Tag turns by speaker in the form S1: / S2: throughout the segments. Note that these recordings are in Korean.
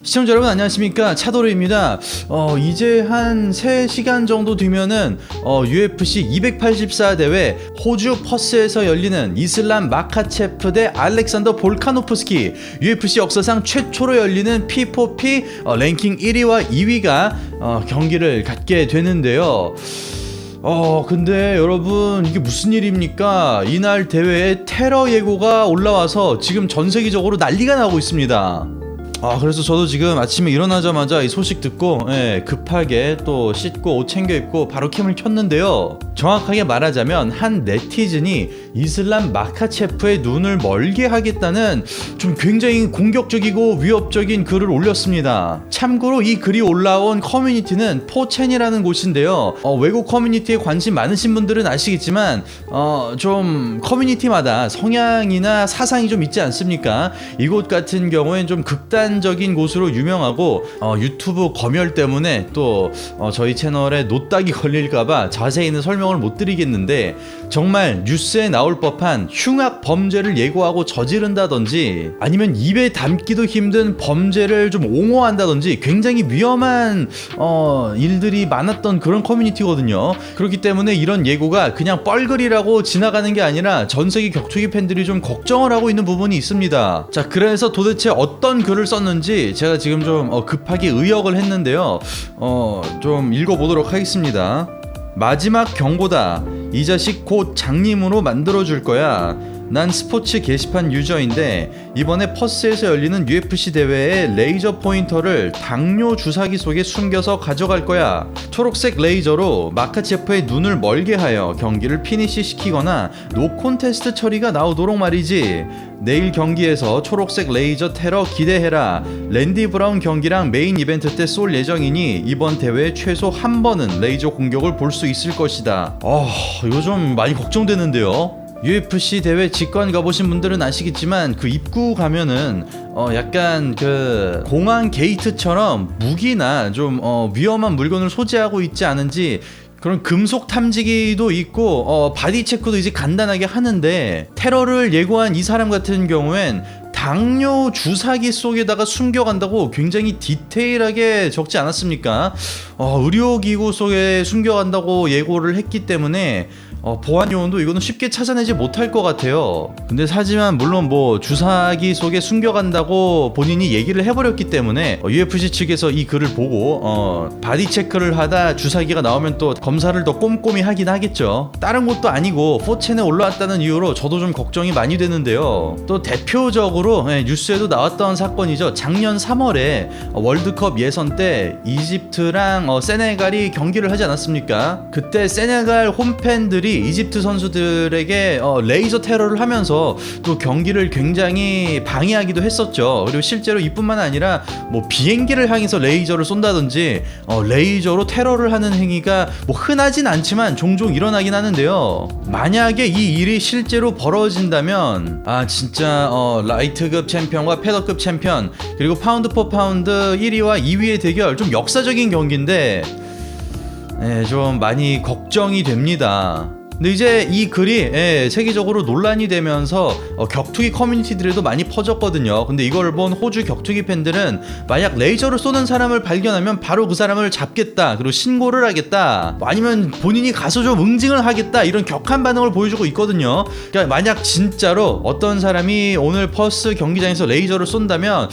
S1: 시청자 여러분 안녕하십니까, 차도르입니다. 이제 한 3시간 정도 뒤면은 UFC 284 대회 호주 퍼스에서 열리는 이슬람 마카체프 대 알렉산더 볼카노프스키, UFC 역사상 최초로 열리는 P4P 랭킹 1위와 2위가 경기를 갖게 되는데요. 근데 여러분, 이게 무슨 일입니까? 이날 대회에 테러 예고가 올라와서 지금 전 세계적으로 난리가 나고 있습니다. 그래서 저도 지금 아침에 일어나자마자 이 소식 듣고 급하게 또 씻고 옷 챙겨 입고 바로 캠을 켰는데요. 정확하게 말하자면 한 네티즌이 이슬람 마카체프의 눈을 멀게 하겠다는 좀 굉장히 공격적이고 위협적인 글을 올렸습니다. 참고로 이 글이 올라온 커뮤니티는 4chan이라는 곳인데요. 외국 커뮤니티에 관심 많으신 분들은 아시겠지만 좀 커뮤니티마다 성향이나 사상이 좀 있지 않습니까? 이곳 같은 경우엔 좀 극단적인 곳으로 유명하고 유튜브 검열 때문에 또 저희 채널에 노딱이 걸릴까봐 자세히는 설명을 못 드리겠는데, 정말 뉴스에 나올 법한 흉악 범죄를 예고하고 저지른다든지 아니면 입에 담기도 힘든 범죄를 좀 옹호한다든지 굉장히 위험한 일들이 많았던 그런 커뮤니티거든요. 그렇기 때문에 이런 예고가 그냥 뻘글이라고 지나가는 게 아니라 전세계 격투기 팬들이 좀 걱정을 하고 있는 부분이 있습니다. 자, 그래서 도대체 어떤 글을 썼는지 제가 지금 좀 급하게 의역을 했는데요. 좀 읽어보도록 하겠습니다. 마지막 경고다. 이 자식 곧 장님으로 만들어줄 거야. 난 스포츠 게시판 유저인데 이번에 퍼스에서 열리는 UFC 대회에 레이저 포인터를 당뇨 주사기 속에 숨겨서 가져갈 거야. 초록색 레이저로 마카체프의 눈을 멀게 하여 경기를 피니시 시키거나 노콘테스트 처리가 나오도록 말이지. 내일 경기에서 초록색 레이저 테러 기대해라. 랜디 브라운 경기랑 메인 이벤트 때 쏠 예정이니 이번 대회에 최소 한 번은 레이저 공격을 볼 수 있을 것이다. 이거 좀 많이 걱정되는데요. UFC 대회 직관 가보신 분들은 아시겠지만 그 입구 가면은 약간 그 공항 게이트처럼 무기나 좀 위험한 물건을 소지하고 있지 않은지 그런 금속 탐지기도 있고 바디 체크도 이제 간단하게 하는데, 테러를 예고한 이 사람 같은 경우엔 당뇨 주사기 속에다가 숨겨간다고 굉장히 디테일하게 적지 않았습니까? 의료기구 속에 숨겨간다고 예고를 했기 때문에 보안 요원도 이거는 쉽게 찾아내지 못할 것 같아요. 근데 하지만 물론 뭐 주사기 속에 숨겨간다고 본인이 얘기를 해버렸기 때문에 UFC 측에서 이 글을 보고 바디 체크를 하다 주사기가 나오면 또 검사를 더 꼼꼼히 하긴 하겠죠. 다른 것도 아니고 4chan에 올라왔다는 이유로 저도 좀 걱정이 많이 되는데요. 또 대표적으로 뉴스에도 나왔던 사건이죠. 작년 3월에 월드컵 예선 때 이집트랑 세네갈이 경기를 하지 않았습니까? 그때 세네갈 홈팬들이 이집트 선수들에게 레이저 테러를 하면서 또 경기를 굉장히 방해하기도 했었죠. 그리고 실제로 이뿐만 아니라 뭐 비행기를 향해서 레이저를 쏜다든지 레이저로 테러를 하는 행위가 뭐 흔하진 않지만 종종 일어나긴 하는데요. 만약에 이 일이 실제로 벌어진다면 진짜 라이트급 챔피언과 패더급 챔피언 그리고 파운드 포 파운드 1위와 2위의 대결, 좀 역사적인 경기인데 좀 많이 걱정이 됩니다. 근데 이제 이 글이 세계적으로 논란이 되면서 격투기 커뮤니티들에도 많이 퍼졌거든요. 근데 이걸 본 호주 격투기 팬들은 만약 레이저를 쏘는 사람을 발견하면 바로 그 사람을 잡겠다, 그리고 신고를 하겠다, 아니면 본인이 가서 좀 응징을 하겠다, 이런 격한 반응을 보여주고 있거든요. 그러니까 만약 진짜로 어떤 사람이 오늘 퍼스 경기장에서 레이저를 쏜다면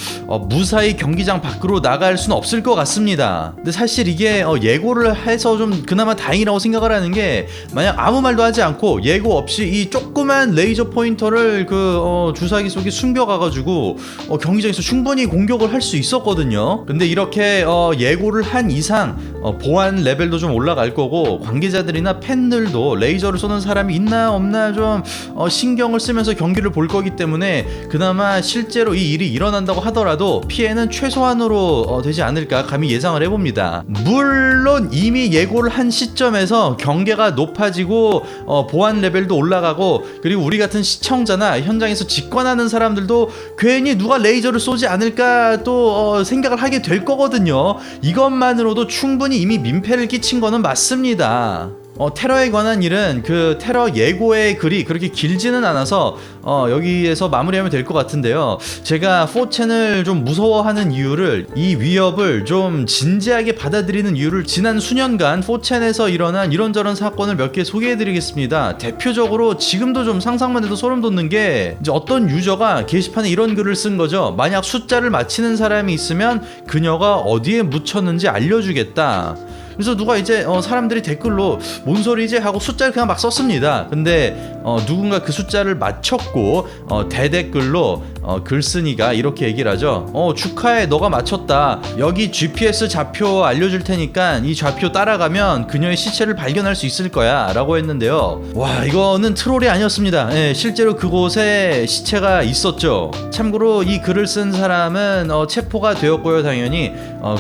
S1: 무사히 경기장 밖으로 나갈 수는 없을 것 같습니다. 근데 사실 이게 예고를 해서 좀 그나마 다행이라고 생각을 하는 게, 만약 아무 말도 하지 않고 예고 없이 이 조그만 레이저 포인터를 그 주사기 속에 숨겨가가지고 경기장에서 충분히 공격을 할 수 있었거든요. 근데 이렇게 예고를 한 이상 보안 레벨도 좀 올라갈 거고, 관계자들이나 팬들도 레이저를 쏘는 사람이 있나 없나 좀 신경을 쓰면서 경기를 볼 거기 때문에 그나마 실제로 이 일이 일어난다고 하더라도 피해는 최소한으로 되지 않을까 감히 예상을 해봅니다. 물론 이미 예고를 한 시점에서 경계가 높아지고 보안 레벨도 올라가고, 그리고 우리 같은 시청자나 현장에서 직관하는 사람들도 괜히 누가 레이저를 쏘지 않을까 또 생각을 하게 될 거거든요. 이것만으로도 충분히 이미 민폐를 끼친 거는 맞습니다. 테러에 관한 일은 그 테러 예고의 글이 그렇게 길지는 않아서 여기에서 마무리하면 될 것 같은데요. 제가 4chan을 좀 무서워하는 이유를, 이 위협을 좀 진지하게 받아들이는 이유를 지난 수년간 4chan에서 일어난 이런저런 사건을 몇 개 소개해드리겠습니다. 대표적으로 지금도 좀 상상만 해도 소름 돋는 게, 이제 어떤 유저가 게시판에 이런 글을 쓴 거죠. 만약 숫자를 맞히는 사람이 있으면 그녀가 어디에 묻혔는지 알려주겠다. 그래서 누가 이제 사람들이 댓글로 뭔 소리지 하고 숫자를 그냥 막 썼습니다. 근데 누군가 그 숫자를 맞췄고 대댓글로 글쓴이가 이렇게 얘기를 하죠. 축하해, 너가 맞췄다. 여기 GPS 좌표 알려줄 테니까 이 좌표 따라가면 그녀의 시체를 발견할 수 있을 거야 라고 했는데요. 와, 이거는 트롤이 아니었습니다. 예, 실제로 그곳에 시체가 있었죠. 참고로 이 글을 쓴 사람은 체포가 되었고요, 당연히.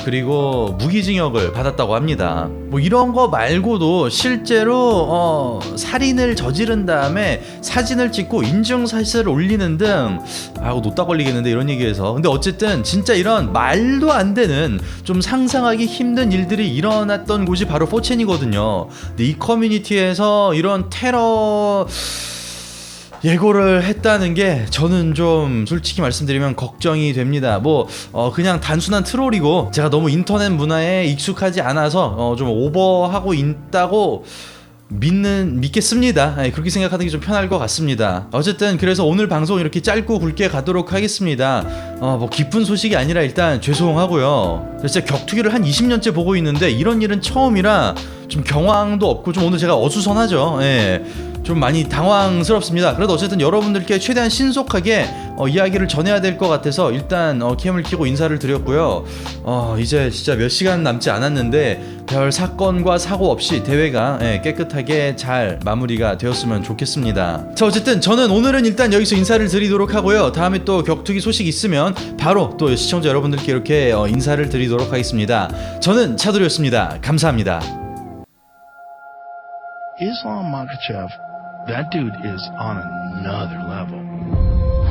S1: 그리고 무기징역을 받았다고 합니다. 뭐 이런 거 말고도 실제로 살인을 저지른 다음에 사진을 찍고 인증사실을 올리는 등, 이거 놓다 걸리겠는데 이런 얘기해서. 근데 어쨌든 진짜 이런 말도 안 되는, 좀 상상하기 힘든 일들이 일어났던 곳이 바로 4chan이거든요. 근데 이 커뮤니티에서 이런 테러 예고를 했다는 게 저는 좀 솔직히 말씀드리면 걱정이 됩니다. 그냥 단순한 트롤이고 제가 너무 인터넷 문화에 익숙하지 않아서 좀 오버하고 있다고 믿겠습니다. 그렇게 생각하는 게 좀 편할 것 같습니다. 어쨌든 그래서 오늘 방송 이렇게 짧고 굵게 가도록 하겠습니다. 기쁜 소식이 아니라 일단 죄송하고요. 진짜 격투기를 한 20년째 보고 있는데 이런 일은 처음이라 좀 경황도 없고 좀 오늘 제가 어수선하죠. 좀 많이 당황스럽습니다. 그래도 어쨌든 여러분들께 최대한 신속하게 이야기를 전해야 될 것 같아서 일단 캠을 켜고 인사를 드렸고요. 이제 진짜 몇 시간 남지 않았는데 별 사건과 사고 없이 대회가 깨끗하게 잘 마무리가 되었으면 좋겠습니다. 자, 어쨌든 저는 오늘은 일단 여기서 인사를 드리도록 하고요. 다음에 또 격투기 소식 있으면 바로 또 시청자 여러분들께 이렇게 인사를 드리도록 하겠습니다. 저는 차돌이었습니다. 감사합니다.
S2: Islam Makhachev, that dude is on another level.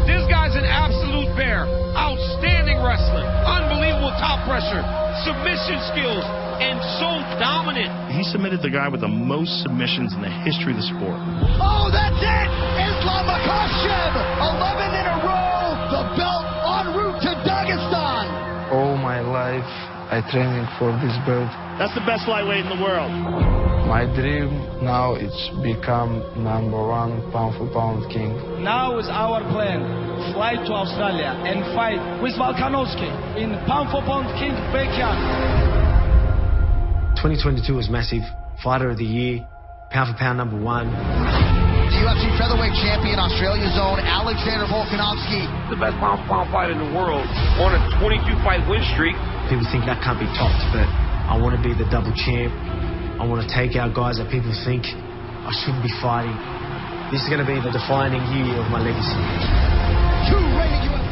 S2: This guy's an absolute bear. Outstanding wrestling, unbelievable top pressure, submission skills, and so dominant. He submitted the guy with the most submissions in the history of the sport. Oh, that's it! Islam Makhachev, 11 in a row, the belt en route to Dagestan.
S3: All my life, I training for this belt.
S2: That's the best lightweight in the world.
S3: My dream now is become #1 pound-for-pound king.
S4: Now is our plan. Fly to Australia and fight with Volkanovski in pound-for-pound king backyard.
S5: 2022 was massive. Fighter of the year, pound-for-pound #1.
S6: The UFC featherweight champion, Australia's own Alexander Volkanovski.
S7: The best pound-for-pound fighter in the world on a 22-fight win streak.
S5: People think that can't be topped, but I want to be the double champ. I want to take out guys that people think I shouldn't be fighting. This is going to be the defining year of my legacy.
S6: Two reigning UFC